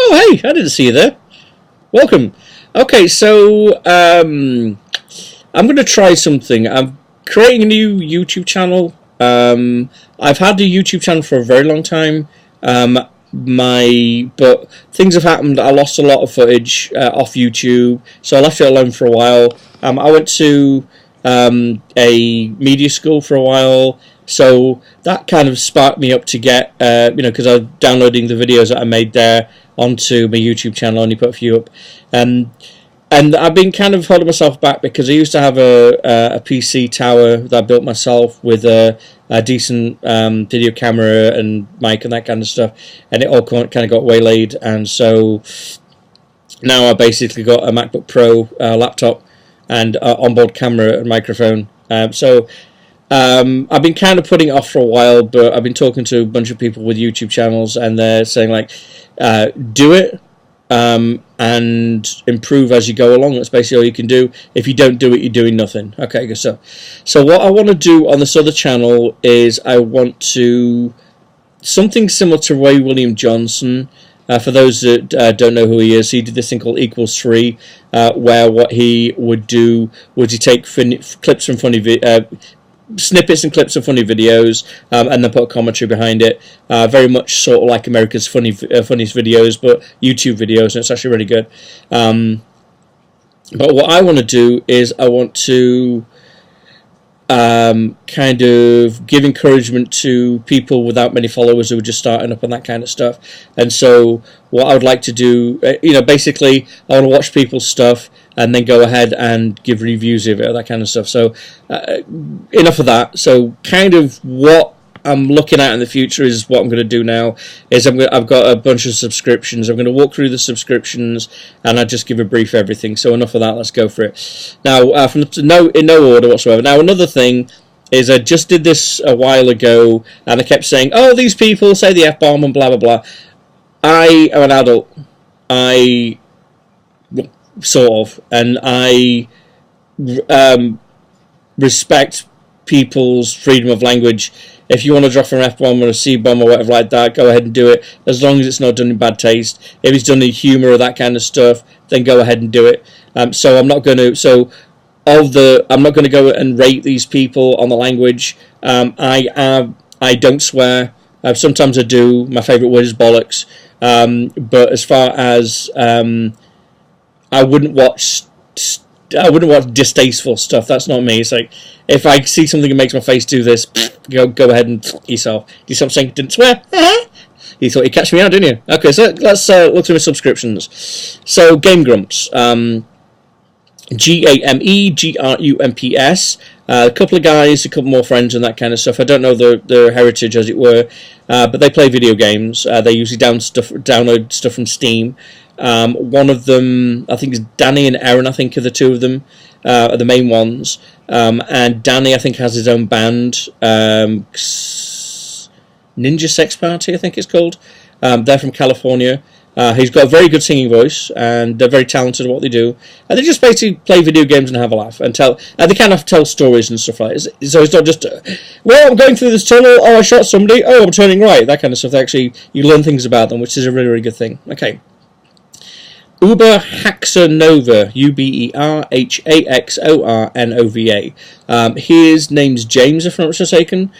Oh, hey, I didn't see you there. Welcome. Okay, so I'm going to try something. I'm creating a new YouTube channel. I've had a YouTube channel for a very long time. But things have happened. I lost a lot of footage off YouTube, so I left it alone for a while. I went to a media school for a while, so that kind of sparked me up to get, because I was downloading the videos that I made there onto my YouTube channel. I only put a few up, and I've been kind of holding myself back because I used to have a PC tower that I built myself with a decent video camera and mic and that kind of stuff, and it all kind of got waylaid, and so now I basically got a MacBook Pro laptop and onboard camera and microphone. So I've been kind of putting it off for a while, but I've been talking to a bunch of people with YouTube channels, and they're saying like, do it. And improve as you go along. That's basically all you can do. If you don't do it, you're doing nothing. Okay, so what I want to do on this other channel is I want to something similar to Ray William Johnson. For those that don't know who he is, he did this thing called Equals 3, where what he would do was he take clips from snippets and clips of funny videos, and then put a commentary behind it. Very much sort of like America's funniest videos, but YouTube videos, and it's actually really good. But what I want to do is I want to kind of give encouragement to people without many followers who are just starting up and that kind of stuff. And so what I would like to do, basically I want to watch people's stuff and then go ahead and give reviews of it, that kind of stuff. So enough of that. So kind of what I'm looking at in the future is what I'm going to do now is I've got a bunch of subscriptions. I'm going to walk through the subscriptions and I just give a brief everything. So enough of that. Let's go for it. Now, in no order whatsoever. Now, another thing is I just did this a while ago and I kept saying, oh, these people say the F-bomb and blah, blah, blah. I am an adult. Sort of. And I respect people's freedom of language. If you want to drop an F-bomb or a C-bomb or whatever like that, go ahead and do it, as long as it's not done in bad taste. If it's done in humour or that kind of stuff, then go ahead and do it. So I'm not going to. I'm not going to go and rate these people on the language. I don't swear. Sometimes I do. My favourite word is bollocks. But as far as I wouldn't watch distasteful stuff. That's not me. It's like if I see something that makes my face do this, go ahead and yourself. Do you something? Didn't swear. You thought you'd catch me out, didn't you? Okay, so let's look through my subscriptions. So Game Grumps, GameGrumps. A couple of guys, a couple more friends, and that kind of stuff. I don't know their heritage, as it were, but they play video games. They usually download stuff from Steam. One of them, I think, is Danny and Aaron. I think are the two of them, are the main ones. And Danny, I think, has his own band, Ninja Sex Party, I think it's called. They're from California. He's got a very good singing voice, and they're very talented at what they do. And they just basically play video games and have a laugh, and they kind of tell stories and stuff like that. So it's not just, well, I'm going through this tunnel, oh, I shot somebody, oh, I'm turning right, that kind of stuff. Actually, you learn things about them, which is a really, really good thing. Okay. Uber Haxornova, UberHaxornova. His name's James, if I'm not mistaken.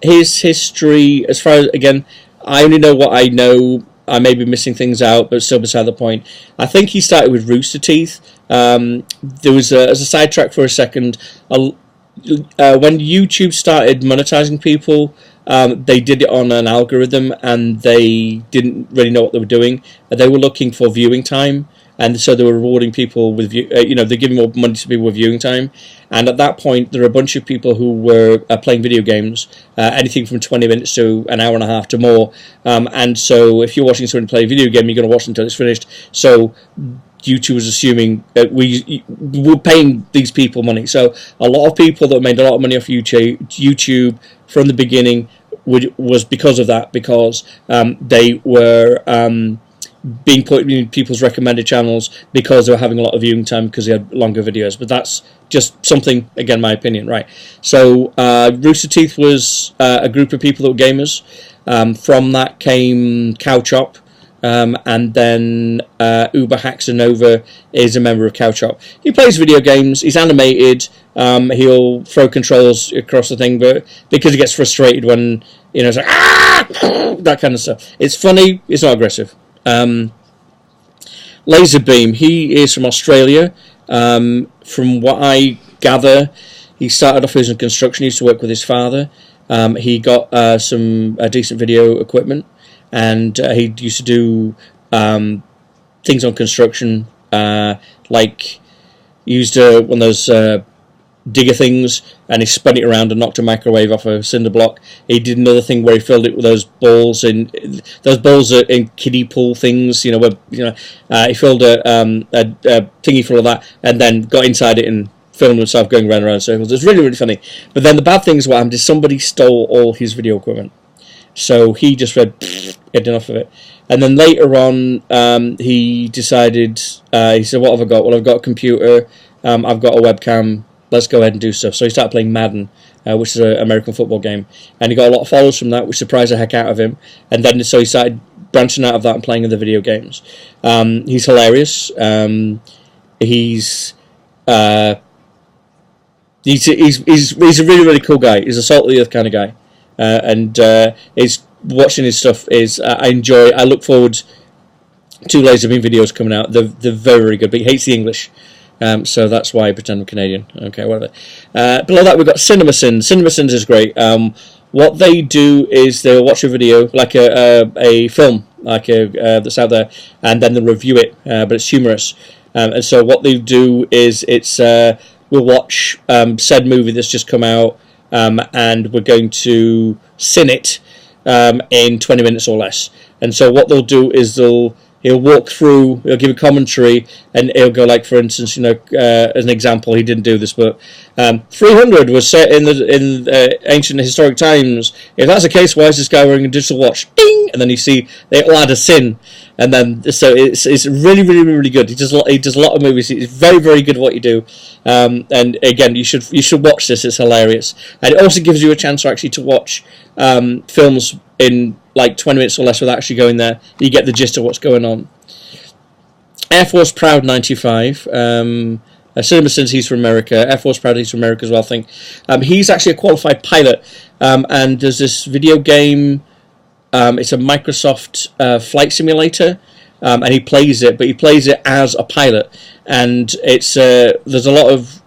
His history, as far as, again, I only know what I know. I may be missing things out, but still beside the point. I think he started with Rooster Teeth. There was, as a sidetrack for a second, when YouTube started monetizing people, they did it on an algorithm, and they didn't really know what they were doing. They were looking for viewing time, and so they were rewarding people with, they're giving more money to people with viewing time. And at that point, there were a bunch of people who were playing video games, anything from 20 minutes to an hour and a half to more. And so if you're watching someone play a video game, you're going to watch until it's finished. So YouTube was assuming that we were paying these people money. So a lot of people that made a lot of money off YouTube from the beginning was because of that, because they were being put in people's recommended channels because they were having a lot of viewing time because they had longer videos. But that's just something, again, my opinion, right? So Rooster Teeth was a group of people that were gamers. From that came Cow Chop, and then Uber Haxanova is a member of Cowchop. He plays video games. He's animated. He'll throw controls across the thing, but because he gets frustrated when it's like that kind of stuff. It's funny. It's not aggressive. Laserbeam. He is from Australia. From what I gather, he started off as in construction. He used to work with his father. He got some decent video equipment, and he used to do things on construction, like used one of those digger things, and he spun it around and knocked a microwave off a cinder block. He did another thing where he filled it with those balls in kiddie pool things, where he filled a thingy full of that, and then got inside it and filmed himself going round and round in circles. It's really, really funny. But then the bad thing is what happened is somebody stole all his video equipment. So he just had enough of it. And then later on, he decided, he said, what have I got? Well, I've got a computer, I've got a webcam, let's go ahead and do stuff. So he started playing Madden, which is an American football game. And he got a lot of followers from that, which surprised the heck out of him. And then so he started branching out of that and playing other video games. He's hilarious. He's a really, really cool guy. He's a salt of the earth kind of guy, and watching his stuff is I enjoy. I look forward to Laserbeam videos coming out. They're very, very good, but he hates the English, so that's why I pretend I'm Canadian. Okay, whatever. Below that we've got CinemaSins. CinemaSins is great. What they do is they'll watch a video, like a film, that's out there, and then they'll review it, but it's humorous. And so what they do is we'll watch said movie that's just come out, and we're going to cine it in 20 minutes or less. And so what they'll do is he'll walk through, he'll give a commentary, and he'll go like, for instance, as an example, he didn't do this, but 300 was set in ancient historic times. If that's the case, why is this guy wearing a digital watch? Ding! And then you see they'll add a sin. And then, so it's really, really, really good. He does a lot of movies. He's very, very good at what you do. And again, you should watch this. It's hilarious. And it also gives you a chance to watch films in like 20 minutes or less without actually going there. You get the gist of what's going on. Air Force Proud 95. CinemaSins, he's from America. Air Force Proud, he's from America as well, I think. He's actually a qualified pilot. And there's this video game. It's a Microsoft flight simulator, and he plays it, but he plays it as a pilot. And it's there's a lot of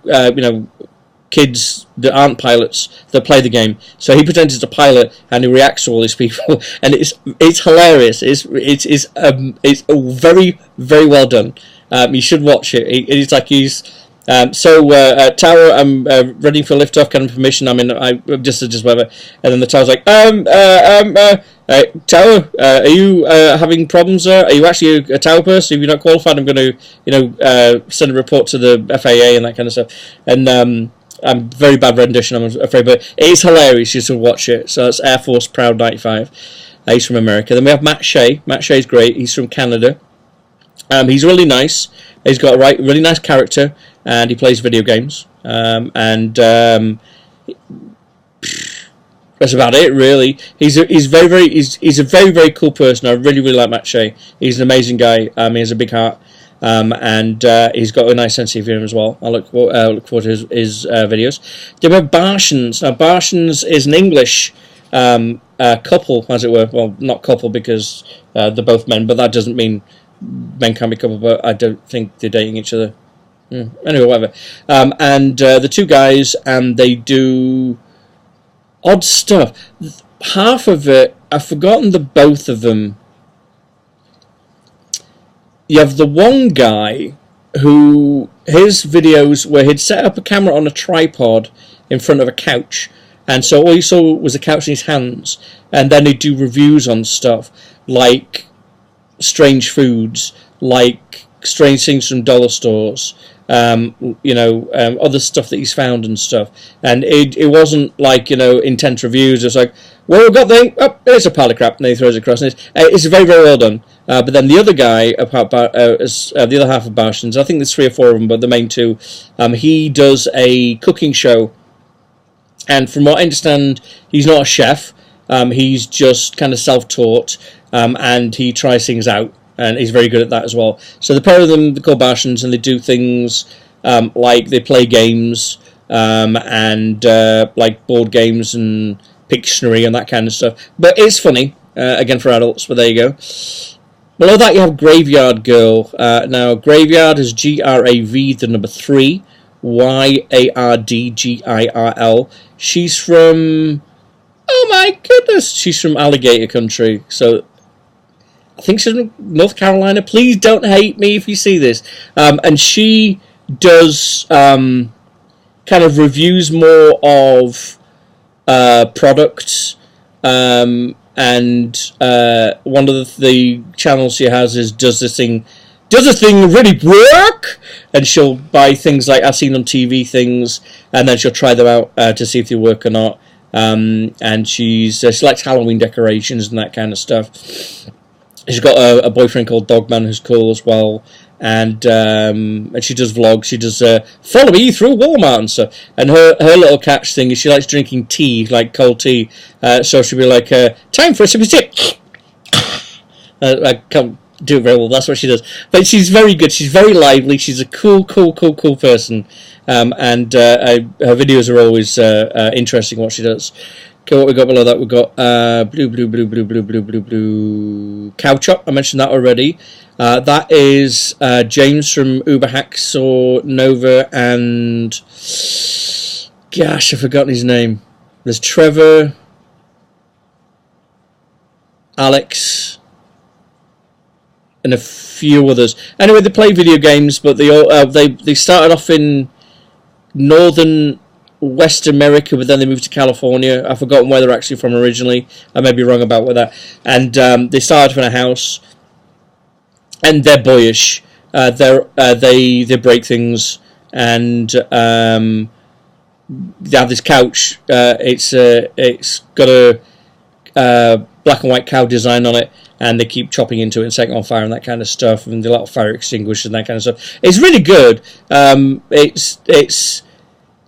kids that aren't pilots that play the game. So he pretends it's a pilot, and he reacts to all these people, and it's hilarious. It's very, very well done. You should watch it. It's like he's. Tower, I'm ready for liftoff. Kind of permission. I mean, I just whatever. And then the tower's like, Tower, are you having problems? Are you actually a tower person? If you're not qualified, I'm going to, send a report to the FAA and that kind of stuff. And I'm very bad rendition, I'm afraid, but it is hilarious. You should watch it. So that's Air Force Proud 95. He's from America. Then we have Matt Shea. Matt Shea's great. He's from Canada. He's really nice. He's got a really nice character, and he plays video games. That's about it, really. He's a very, very cool person. I really, really like Matt Shea. He's an amazing guy. He has a big heart, and he's got a nice sense of humour as well. I look forward to his videos. Then we have Barshans. Now, Barshans is an English couple, as it were. Well, not couple because they're both men, but that doesn't mean men can be couple, but I don't think they're dating each other. Anyway, whatever. And the two guys, and they do odd stuff. Half of it, I've forgotten the both of them. You have the one guy who, his videos where he'd set up a camera on a tripod in front of a couch, and so all you saw was a couch in his hands, and then he'd do reviews on stuff, like strange foods, like strange things from dollar stores, other stuff that he's found and stuff. And it wasn't like, intense reviews. It's like, well, we've got there's a pile of crap, and then he throws it across. And it's very, very well done. But then the other guy, the other half of Barshans, I think there's 3 or 4 of them, but the main two, he does a cooking show. And from what I understand, he's not a chef. He's just kind of self-taught. and he tries things out, and he's very good at that as well. So the pair of them, they're called Bartians, and they do things like they play games and like board games and Pictionary and that kind of stuff. But it's funny, again for adults, but there you go. Below that you have Graveyard Girl. Now Graveyard is GRAV, the number 3, YARDGIRL. She's from, oh my goodness, she's from Alligator Country. So I think she's from North Carolina. Please don't hate me if you see this. And she does kind of reviews more of products. And one of the channels she has is does this thing really work? And she'll buy things like I've seen on TV things, and then she'll try them out to see if they work or not. And she likes Halloween decorations and that kind of stuff. She's got a boyfriend called Dogman who's cool as well. And she does vlogs. She does follow me through Walmart and stuff. And her little catch thing is she likes drinking tea, like cold tea. So she'll be like, time for a sip of tea. I can't do it very well. That's what she does. But she's very good. She's very lively. She's a cool person. And her videos are always interesting. What she does. Okay, what we got below that? We got blue Cow Chop. I mentioned that already. That is James from Uber Hacksaw Nova, and gosh, I've forgotten his name. There's Trevor, Alex, and a few others. Anyway, they play video games, but they started off in northern West America, but then they moved to California. I've forgotten where they're actually from originally. I may be wrong about that. And they started in a house. And they're boyish. They break things, and they have this couch. It's got a black and white cow design on it, and they keep chopping into it and setting it on fire and that kind of stuff. And they let fire extinguishers and that kind of stuff. It's really good.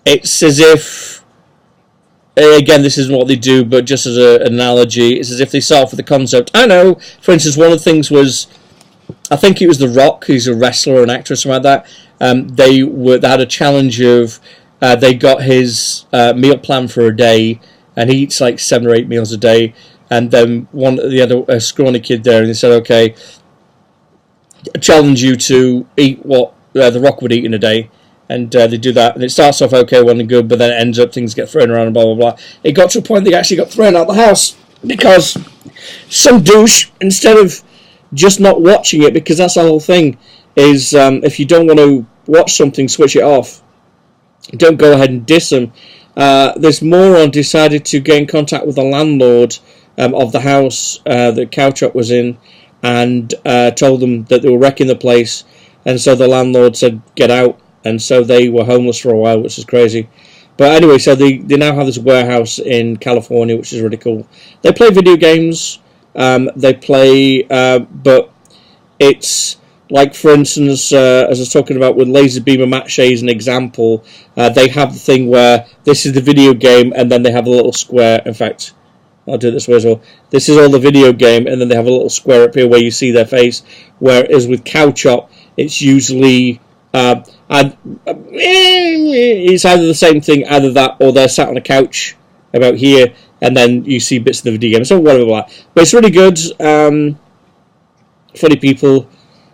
It's as if, again, this isn't what they do, but just as an analogy, it's as if they start off with the concept. I know, for instance, one of the things was, I think it was The Rock, who's a wrestler or an actor or something like that. They had a challenge of, they got his meal plan for a day, and he eats like 7 or 8 meals a day. And then they had a scrawny kid there, and they said, okay, I challenge you to eat what The Rock would eat in a day. And they do that, and it starts off okay, well and good, but then it ends up things get thrown around and blah blah blah. It got to a point they actually got thrown out of the house because some douche, instead of just not watching it, because that's the whole thing, is if you don't want to watch something, switch it off. Don't go ahead and diss them. This moron decided to get in contact with the landlord of the house that Cow Chop was in, and told them that they were wrecking the place, and so the landlord said, get out. And so they were homeless for a while, which is crazy. But anyway, so they now have this warehouse in California, which is really cool. They play video games. They play, but it's like, for instance, as I was talking about with Laser Beamer Matche as an example, they have the thing where this is the video game, and then they have a little square. In fact, I'll do it this way as well. This is all the video game, and then they have a little square up here where you see their face. Whereas with Cow Chop, it's usually it's either the same thing, either that, or they're sat on a couch about here, and then you see bits of the video game, so whatever. But it's really good. Funny people.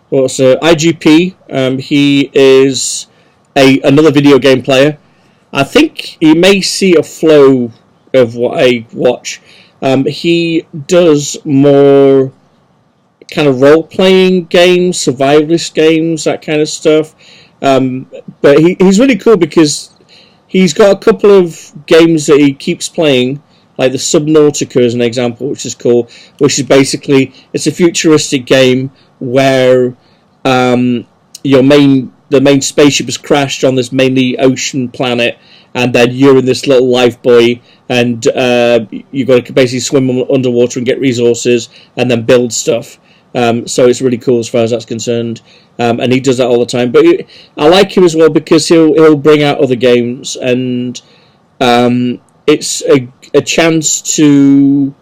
What's IGP? He is another video game player. I think you may see a flow of what I watch. He does more kind of role-playing games, survivalist games, that kind of stuff. But he's really cool because he's got a couple of games that he keeps playing, like the Subnautica is an example, which is cool, which is basically, it's a futuristic game where the main spaceship has crashed on this mainly ocean planet, and then you're in this little life buoy, and you've got to basically swim underwater and get resources, and then build stuff. So it's really cool as far as that's concerned, and he does that all the time. But I like him as well because he'll bring out other games, and it's a chance to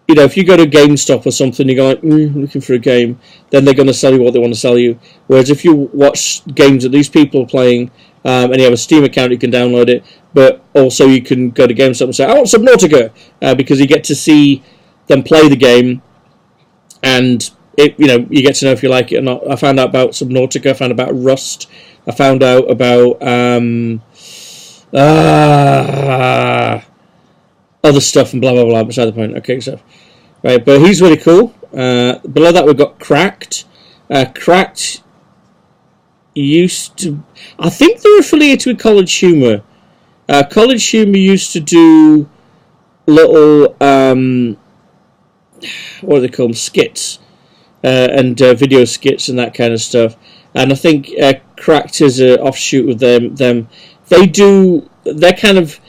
you know, if you go to GameStop or something, you go like, looking for a game, then they're going to sell you what they want to sell you. Whereas if you watch games that these people are playing, and you have a Steam account, you can download it, but also you can go to GameStop and say, I want Subnautica, because you get to see them play the game, and you know, you get to know if you like it or not. I found out about Subnautica, I found out about Rust, I found out about other stuff and blah blah blah. Beside the point. Okay, so right, but he's really cool. Below that we've got Cracked. Cracked used to, I think they're affiliated with College Humor. College Humor used to do little what do they call them, skits, and video skits and that kind of stuff. And I think Cracked is an offshoot of them. They're kind of,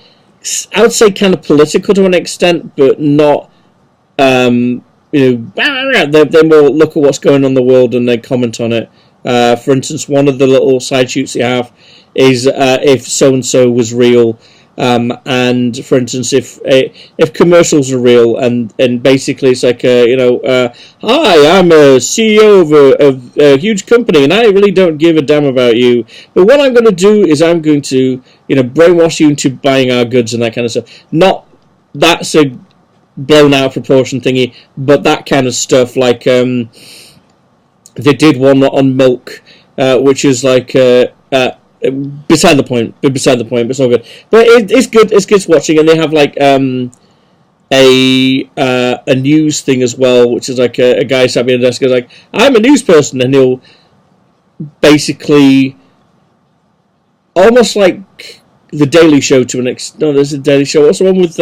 I would say, kind of political to an extent, but not, you know, they're more look at what's going on in the world and they comment on it. For instance, one of the little side shoots they have is if so and so was real, and for instance, if commercials are real, and basically it's like you know, hi, I'm a CEO of a huge company, and I really don't give a damn about you. But what I'm going to do is I'm going to, you know, brainwash you into buying our goods and that kind of stuff. Not that's a blown out of proportion thingy, but that kind of stuff. Like they did one on milk, which is like beside the point, but it's all good. But it's good. It's good watching, and they have like a news thing as well, which is like a guy sat behind the desk goes like, I'm a news person, and he'll basically almost like the Daily Show to an extent. No, there's a Daily Show. What's the one with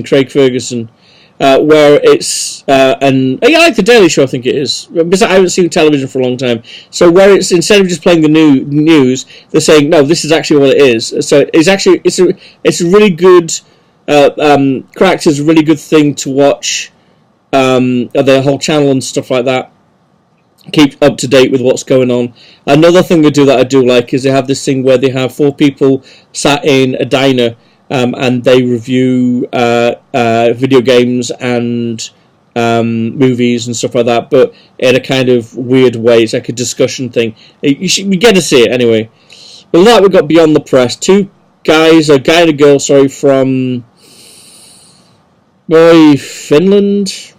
Craig Ferguson? Where it's and yeah, I like the Daily Show. I think it is. Because I haven't seen television for a long time, so where it's instead of just playing the news, they're saying no, this is actually what it is. So it's actually it's a really good. Cracked is a really good thing to watch. The whole channel and stuff like that. Keep up to date with what's going on. Another thing they do that I do like is they have this thing where they have 4 people sat in a diner. And they review video games and movies and stuff like that, but in a kind of weird way. It's like a discussion thing. You get to see it anyway. But that we've got Beyond the Press. 2 guys, a guy and a girl, sorry, from Finland.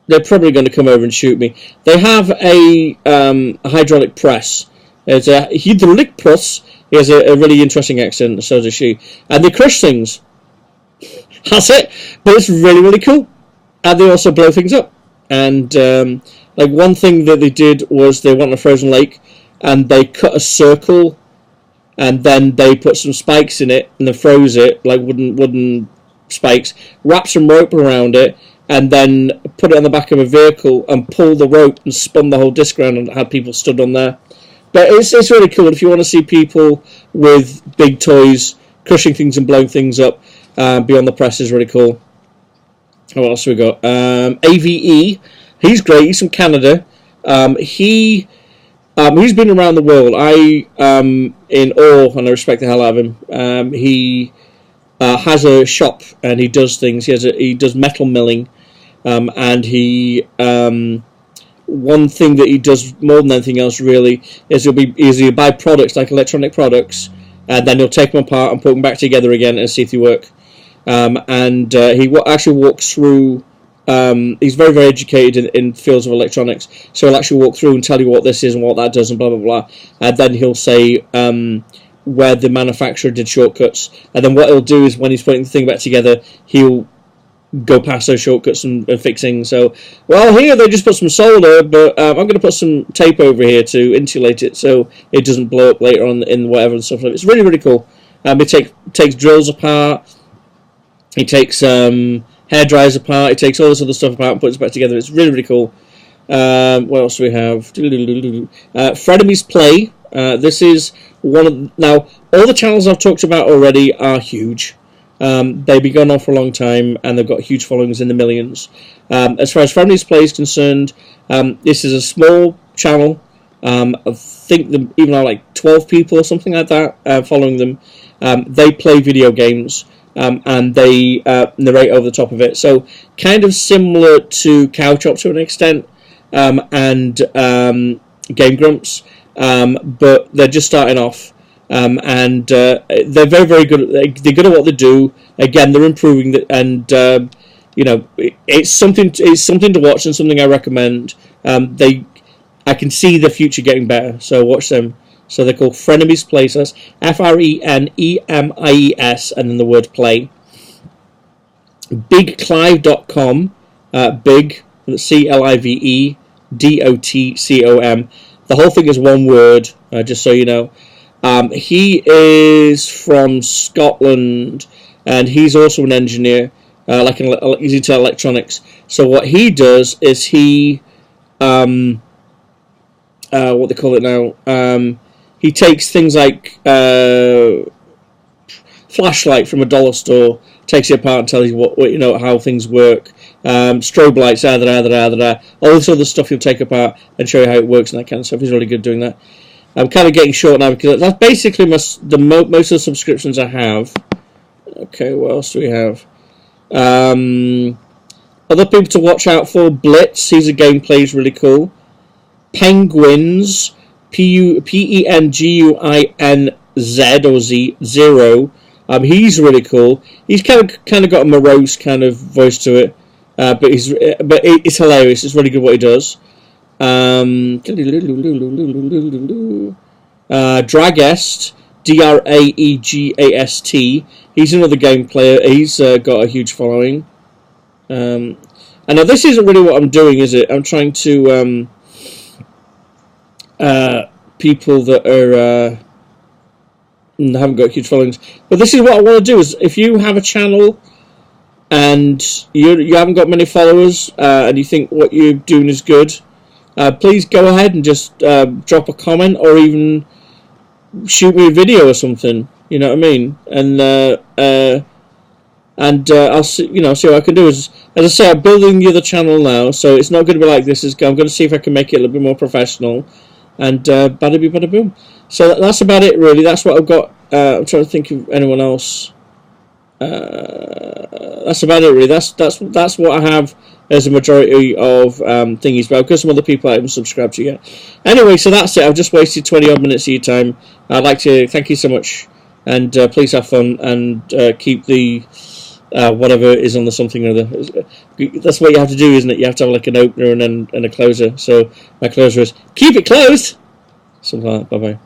They're probably going to come over and shoot me. They have a hydraulic press. It's a hydraulic press. He has a really interesting accent, so does she. And they crush things. That's it. But it's really, really cool. And they also blow things up. And like one thing that they did was they went on a frozen lake and they cut a circle and then they put some spikes in it and they froze it, like wooden spikes, wrapped some rope around it, and then put it on the back of a vehicle and pulled the rope and spun the whole disc around and had people stood on there. But it's really cool. If you want to see people with big toys crushing things and blowing things up, Beyond the Press is really cool. What else have we got? AVE. He's great. He's from Canada. He's been around the world. I am in awe and I respect the hell out of him. He has a shop and he does things. He does metal milling, and he. One thing that he does more than anything else really is he'll buy products like electronic products, and then he'll take them apart and put them back together again and see if they work. And he actually walks through. He's very, very educated in fields of electronics, so he'll actually walk through and tell you what this is and what that does and blah blah blah. And then he'll say where the manufacturer did shortcuts, and then what he'll do is when he's putting the thing back together, he'll go past those shortcuts and fixing. So, well, here they just put some solder, but I'm going to put some tape over here to insulate it so it doesn't blow up later on in whatever and stuff like that. It's really, really cool. He takes drills apart, he takes hair dryers apart, he takes all this other stuff apart and puts it back together. It's really, really cool. What else do we have? Frenemies Play. This is one of... Now, all the channels I've talked about already are huge. They've been going on for a long time and they've got huge followings in the millions. As far as Frenemies Play is concerned, this is a small channel. I think they even have like 12 people or something like that following them. They play video games, and they narrate over the top of it. So kind of similar to Cowchop to an extent, and Game Grumps, but they're just starting off. And they're very, very good. They're good at what they do. Again, they're improving, and it's something to watch and something I recommend. I can see the future getting better, so watch them. So they're called Frenemies Play. So that's FRENEMIES, and then the word play. BigClive.com, big CLIVEDOTCOM. The whole thing is one word, just so you know. He is from Scotland, and he's also an engineer, he's into electronics. So what he does is he, what they call it now, he takes things like flashlight from a dollar store, takes it apart and tells you what how things work. Strobe lights, all this other stuff he'll take apart and show you how it works and that kind of stuff. He's really good doing that. I'm kind of getting short now because that's basically most of the subscriptions I have. Okay, what else do we have? Other people to watch out for: Blitz, he's a gameplay, he's really cool. Penguins, PENGUINZ or Z0. He's really cool. He's kind of got a morose kind of voice to it, but it's hilarious. It's really good what he does. Dragest, DRAEGAST. He's another game player. He's got a huge following. And now this isn't really what I'm doing, is it? I'm trying to people that are haven't got huge followings. But this is what I want to do: is if you have a channel and you haven't got many followers, and you think what you're doing is good, please go ahead and just drop a comment or even shoot me a video or something. You know what I mean? And I'll see what I can do. As I say, I'm building the other channel now, so it's not going to be like this. I'm going to see if I can make it a little bit more professional. And bada bing, bada boom. So that's about it, really. That's what I've got. I'm trying to think of anyone else. That's about it, really. That's what I have as a majority of thingies. But I've got some other people I haven't subscribed to yet. Anyway, so that's it. I've just wasted 20 odd minutes of your time. I'd like to thank you so much, and please have fun and keep the whatever is on the something or other. That's what you have to do, isn't it? You have to have like an opener and a closer. So my closer is keep it closed. Something like that. Bye bye.